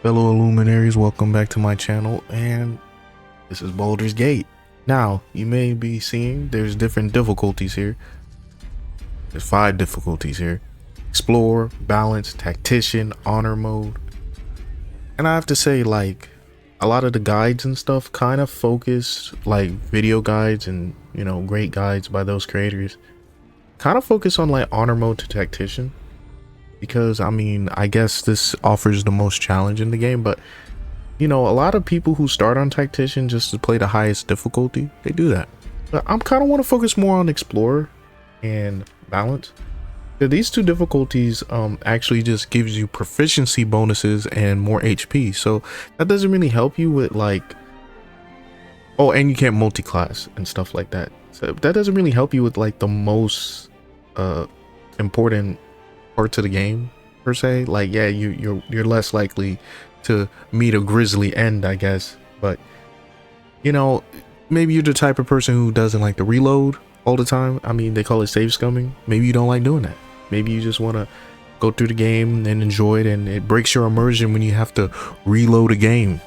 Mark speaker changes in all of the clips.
Speaker 1: Fellow illuminaries, welcome back to my channel, and this is Baldur's Gate. Now, you may be seeing there's different difficulties here. There's 5 difficulties here: explore, balance, tactician, honor mode. And I have to say, like, a lot of the guides and stuff kind of focus, like video guides and, you know, great guides by those creators, kind of focus on like honor mode to tactician. Because I mean, I guess this offers the most challenge in the game, but you know, a lot of people who start on tactician just to play the highest difficulty, they do that. But I'm kind of want to focus more on explorer and balance. So these 2 difficulties actually just gives you proficiency bonuses and more HP. So that doesn't really help you with like, oh, and you can't multi-class and stuff like that. So that doesn't really help you with like the most important parts of the game per se. Like, yeah, you're less likely to meet a grisly end, I guess, but you know, maybe you're the type of person who doesn't like to reload all the time. I mean, they call it save scumming. Maybe you don't like doing that. Maybe you just want to go through the game and enjoy it, and it breaks your immersion when you have to reload a game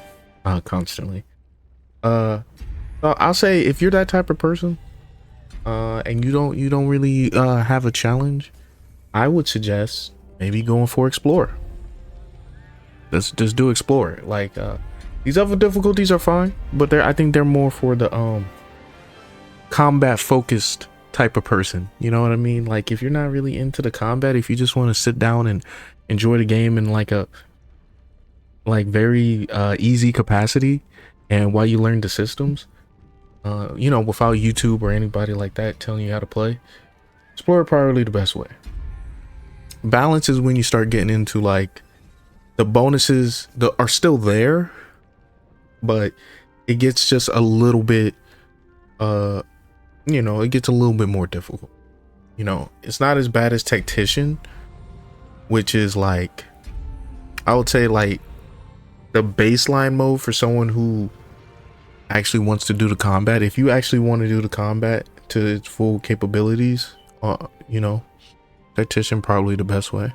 Speaker 1: constantly. So I'll say, if you're that type of person and you don't really have a challenge, I would suggest maybe going for Explorer. Let's just do Explorer. Like, these other difficulties are fine, but I think they're more for the combat focused type of person. You know what I mean? Like, if you're not really into the combat, if you just want to sit down and enjoy the game in like a very easy capacity, and while you learn the systems, you know, without YouTube or anybody like that telling you how to play, Explorer probably the best way. Balance is when you start getting into like the bonuses that are still there, but it gets just a little bit you know, it gets a little bit more difficult. You know, it's not as bad as Tactician, which is like, I would say like the baseline mode for someone who actually wants to do the combat. If you actually want to do the combat to its full capabilities, you know, Tactician probably the best way.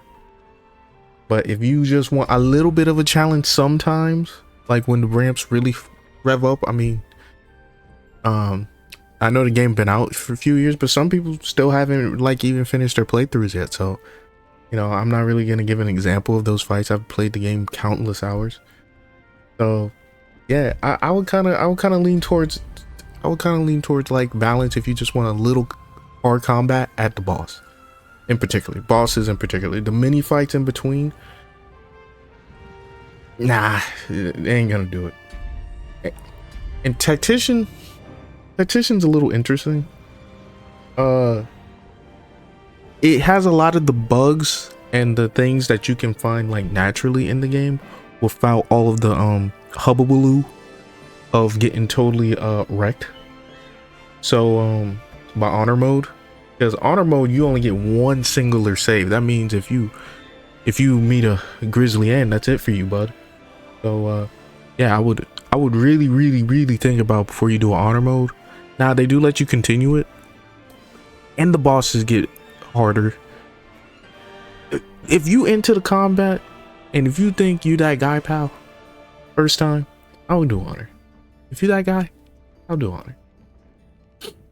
Speaker 1: But if you just want a little bit of a challenge sometimes, like when the ramps really rev up, I mean, I know the game been out for a few years, but some people still haven't like even finished their playthroughs yet. So, you know, I'm not really gonna give an example of those fights. I've played the game countless hours. So yeah, I would kind of lean towards like balance if you just want a little hard combat at the boss. In particular, bosses in particular, the mini fights in between, nah, it ain't gonna do it. And Tactician's a little interesting. It has a lot of the bugs and the things that you can find like naturally in the game without all of the hubbubaloo of getting totally wrecked. So by honor mode, because honor mode, you only get one singular save. That means if you meet a grisly end, that's it for you, bud. So yeah, I would really think about before you do an honor mode. Now they do let you continue it, and the bosses get harder. If you into the combat, and if you think you that guy, pal, first time, I would do honor. If you that guy, I'll do honor.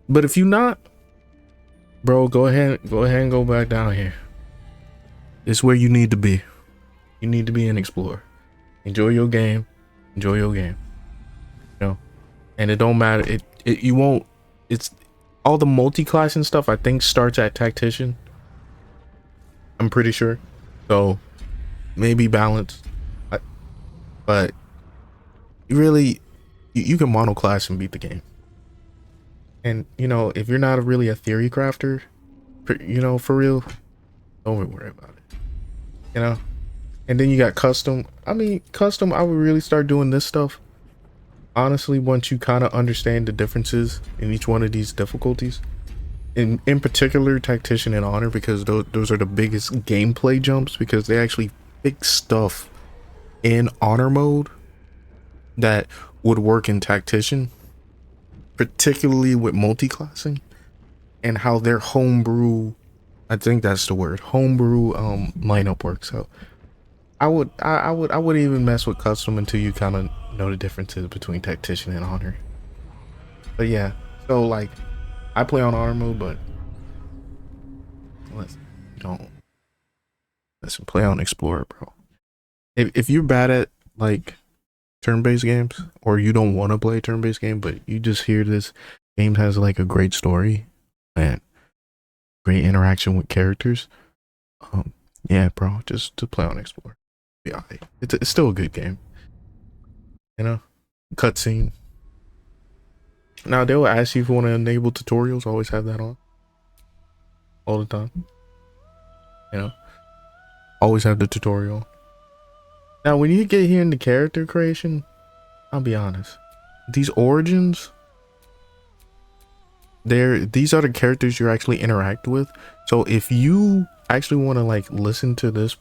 Speaker 1: But if you not, bro, go ahead and go back down here. It's where you need to be. You need to be an explorer. Enjoy your game. Enjoy your game. You know, and it don't matter. You won't. It's all the multi-class and stuff, I think, starts at Tactician. I'm pretty sure. So maybe balance, but really, you can monoclass and beat the game. And you know, if you're not really a theory crafter, you know, for real, don't even worry about it. You know, and then you got custom. I mean, custom, I would really start doing this stuff honestly once you kind of understand the differences in each one of these difficulties. In particular, Tactician and honor, because those are the biggest gameplay jumps, because they actually fix stuff in honor mode that would work in Tactician, particularly with multi-classing and how their homebrew, I think that's the word, homebrew lineup works. So I wouldn't even mess with custom until you kind of know the differences between tactician and honor. But yeah, so like I play on honor mode, but let's don't listen, play on explorer, bro. If you're bad at like turn-based games, or you don't want to play a turn-based game, but you just hear this game has like a great story and great interaction with characters, yeah, bro, just to play on explorer. Yeah, it's still a good game, you know. Cutscene. Now they will ask you if you want to enable tutorials. Always have that on all the time. You know, always have the tutorial. Now, when you get here into character creation, I'll be honest. These origins, these are the characters you actually interact with. So if you actually want to like listen to this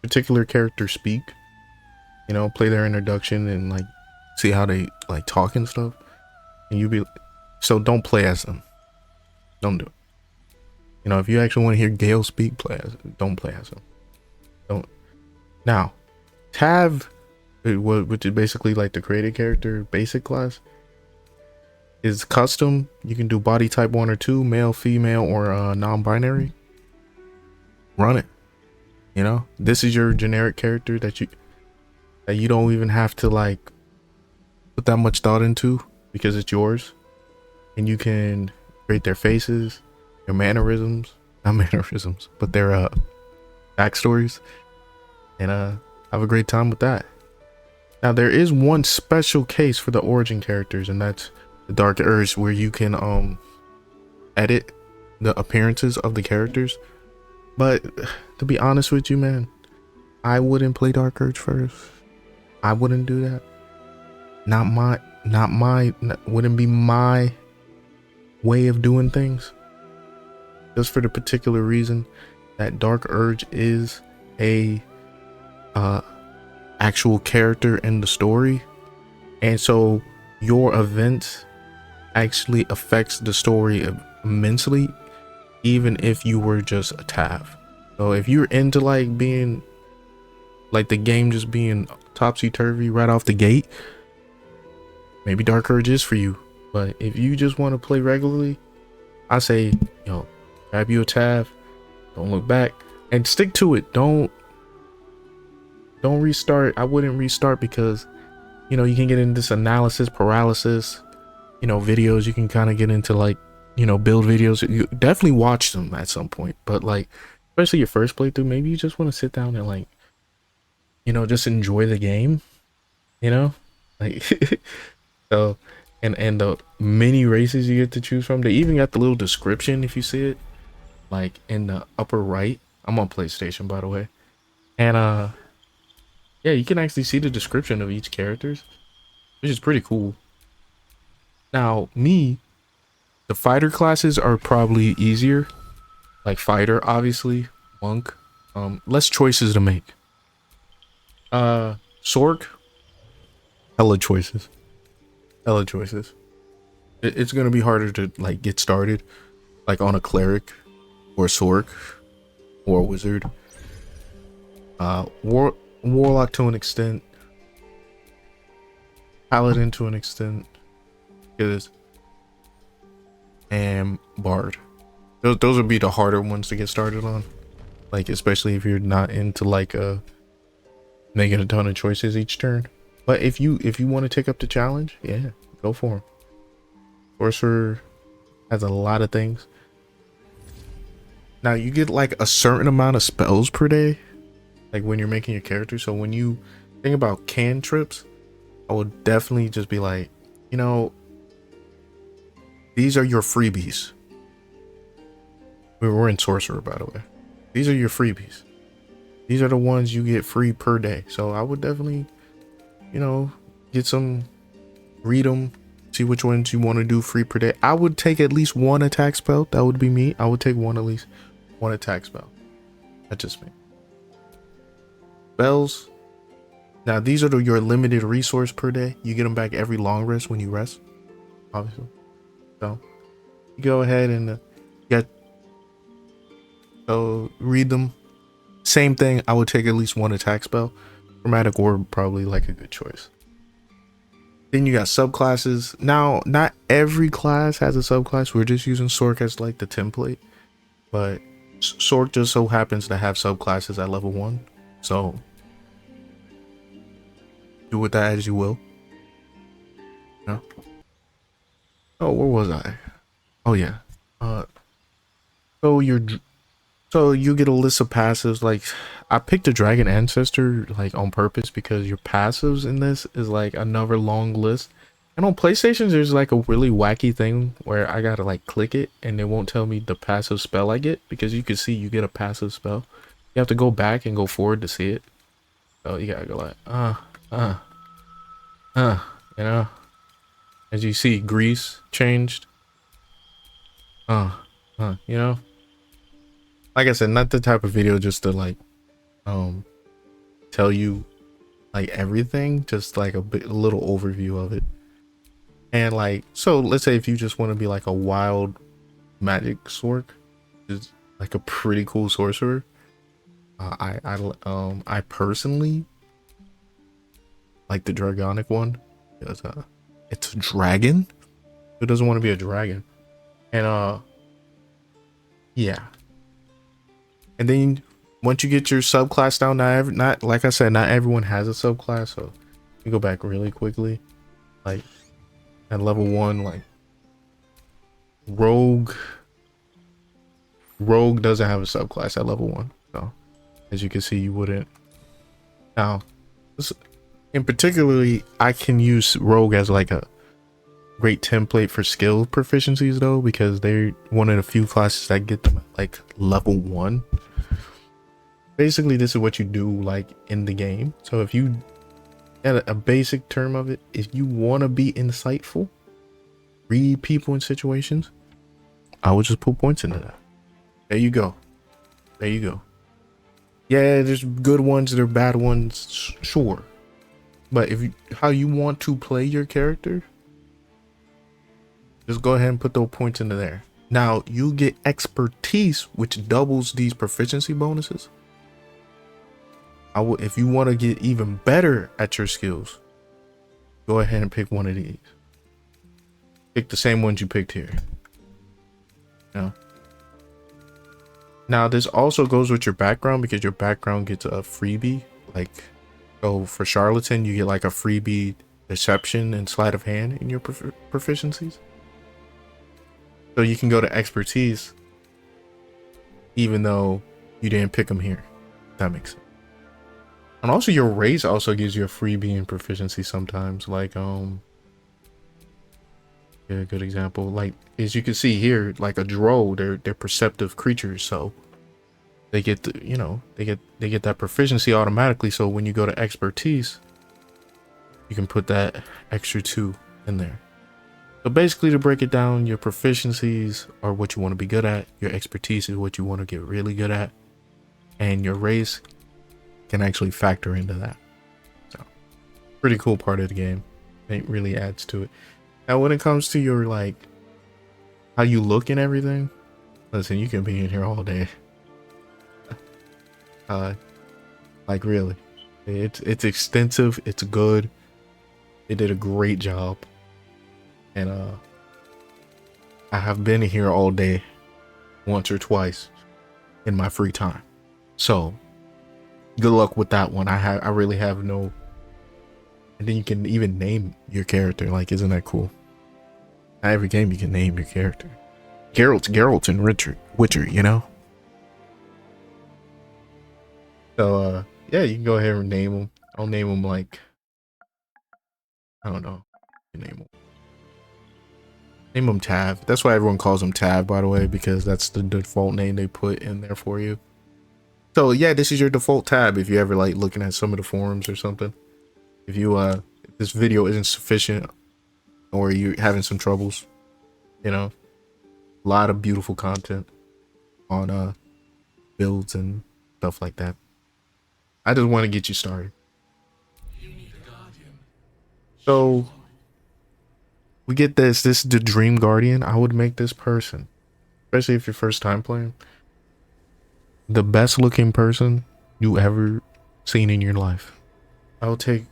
Speaker 1: particular character speak, you know, play their introduction and like see how they like talk and stuff, and you be so don't play as them. Don't do it. You know, if you actually want to hear Gale speak, don't play as them. Don't. Now, Tav, which is basically like the created character basic class, is custom. You can do body type 1 or 2, male, female, or non-binary. Run it. You know, this is your generic character that you don't even have to like put that much thought into because it's yours, and you can create their faces, their mannerisms, not mannerisms, but their backstories, and have a great time with that. Now there is one special case for the origin characters, and that's the Dark Urge, where you can edit the appearances of the characters. But to be honest with you, man, I wouldn't play Dark Urge first. I wouldn't do that. Wouldn't be my way of doing things. Just for the particular reason that Dark Urge is a actual character in the story, and so your events actually affects the story immensely, even if you were just a Tav. So if you're into like being like the game just being topsy-turvy right off the gate, maybe Dark Urge is for you. But if you just want to play regularly, I say, grab you a Tav, don't look back, and stick to it. Don't restart. I wouldn't restart because you can get into this analysis paralysis videos. You can kind of get into like build videos. You definitely watch them at some point, but like especially your first playthrough, maybe you just want to sit down and like just enjoy the game, like so. And the many races you get to choose from, they even got the little description if you see it like in the upper right. I'm on PlayStation, by the way, and yeah, you can actually see the description of each characters, which is pretty cool. Now, the fighter classes are probably easier. Like fighter, obviously, monk, less choices to make. Sork, hella choices. Hella choices. It's gonna be harder to like get started, like on a cleric, or a Sork, or a wizard. Warlock to an extent, paladin to an extent, and bard. Those would be the harder ones to get started on, like especially if you're not into like making a ton of choices each turn. But if you want to take up the challenge, yeah, go for them. Sorcerer has a lot of things. Now you get like a certain amount of spells per day, like when you're making your character. So when you think about cantrips, I would definitely just be like, these are your freebies. We're in sorcerer, by the way. These are your freebies. These are the ones you get free per day. So I would definitely, get some, read them, see which ones you want to do free per day. I would take at least one attack spell. That would be me. I would take at least one attack spell. That's just me. Spells. Now these are your limited resource per day. You get them back every long rest when you rest, obviously. So you go ahead and read them, Same thing, I would take at least one attack spell. Chromatic Orb probably like a good choice. Then you got subclasses. Now, not every class has a subclass. We're just using Sork as like the template, but Sork just so happens to have subclasses at level 1. So do with that as you will. No. Oh, where was I? Oh yeah. So you get a list of passives. Like, I picked a Dragon Ancestor like on purpose because your passives in this is like another long list. And on PlayStations, there's like a really wacky thing where I gotta like click it and it won't tell me the passive spell I get, because you can see you get a passive spell. You have to go back and go forward to see it. So you gotta go like, you know. As you see, Grease changed. You know. Like I said, not the type of video just to like tell you like everything, just like a little overview of it. And like, so let's say if you just want to be like a wild magic sork, is like a pretty cool sorcerer. I personally like the dragonic one because it's a dragon. Who doesn't want to be a dragon? And yeah. And then once you get your subclass down, not like I said, not everyone has a subclass. So you go back really quickly. Like at level 1, like Rogue doesn't have a subclass at level 1. So as you can see, you wouldn't. Now, in particularly, I can use Rogue as like a great template for skill proficiencies though, because they're one of the few classes that get them at like level 1. Basically, this is what you do like in the game. So if you, at a basic term of it, if you want to be insightful, read people in situations, I would just put points into that. There you go. There you go. Yeah, there's good ones, there are bad ones, sure. But if you, how you want to play your character, just go ahead and put those points into there. Now, you get expertise, which doubles these proficiency bonuses. If you want to get even better at your skills, go ahead and pick one of these. Pick the same ones you picked here. Now this also goes with your background, because your background gets a freebie. Like, so for Charlatan, you get like a freebie deception and sleight of hand in your proficiencies. So you can go to expertise even though you didn't pick them here. That makes sense. And also your race also gives you a freebie in proficiency sometimes. Like yeah, a good example, like as you can see here, like a drow, they're perceptive creatures, so they get the, you know, they get that proficiency automatically. So when you go to expertise, you can put that extra 2 in there. So basically, to break it down, your proficiencies are what you want to be good at, your expertise is what you want to get really good at, and your race can actually factor into that. So pretty cool part of the game. It really adds to it. Now when it comes to your like how you look and everything, listen, you can be in here all day. Like really, it's extensive, it's good. They did a great job, and I have been here all day once or twice in my free time. So good luck with that one. I really have no. And then you can even name your character. Like, isn't that cool? Not every game you can name your character. Geralt and Witcher, you know? So yeah, you can go ahead and name them. I'll name them like, I don't know. Name them Tav. That's why everyone calls them Tav, by the way, because that's the default name they put in there for you. So yeah, this is your default tab if you ever like looking at some of the forums or something. If you if this video isn't sufficient or you're having some troubles, you know, a lot of beautiful content on builds and stuff like that. I just want to get you started. So we get this is the Dream Guardian. I would make this person, especially if you're first time playing, the best looking person you ever seen in your life. I'll take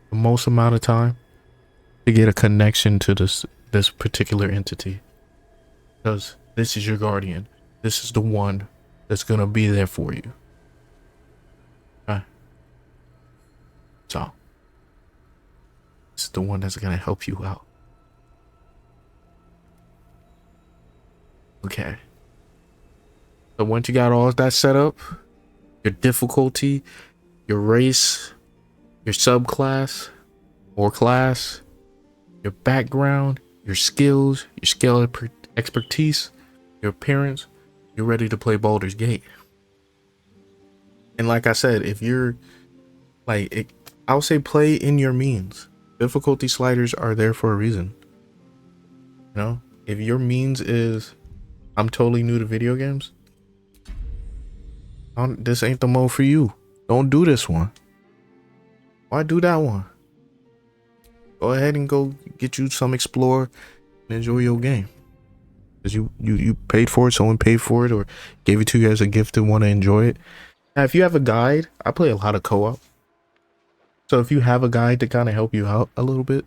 Speaker 1: the most amount of time to get a connection to this particular entity, because this is your guardian. This is the one that's gonna be there for you. Okay? So this is the one that's gonna help you out. Okay. So once you got all of that set up, your difficulty, your race, your subclass or class, your background, your skills, your skill expertise, your appearance, you're ready to play Baldur's Gate. And like I said, if you're like, I'll say play in your means. Difficulty sliders are there for a reason. You know, if your means is, I'm totally new to video games, this ain't the mode for you. Don't do this one. Why do that one? Go ahead and go get you some explore and enjoy your game. Because you paid for it, someone paid for it, or gave it to you as a gift to want to enjoy it. Now, if you have a guide, I play a lot of co-op. So if you have a guide to kind of help you out a little bit,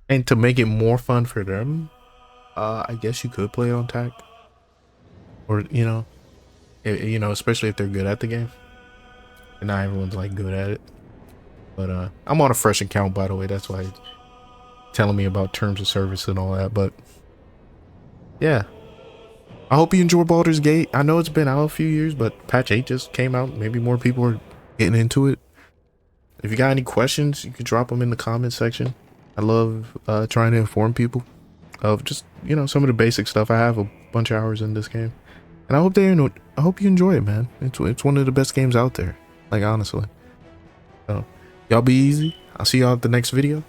Speaker 1: and to make it more fun for them, I guess you could play it on TAC. Or, you know, especially if they're good at the game. And not everyone's like good at it. But I'm on a fresh account, by the way. That's why it's telling me about terms of service and all that. But yeah, I hope you enjoy Baldur's Gate. I know it's been out a few years, but patch 8 just came out. Maybe more people are getting into it. If you got any questions, you can drop them in the comment section. I love trying to inform people of just, you know, some of the basic stuff. I have a bunch of hours in this game, and I hope you enjoy it, man. It's one of the best games out there, like, honestly. So y'all be easy. I'll see y'all at the next video.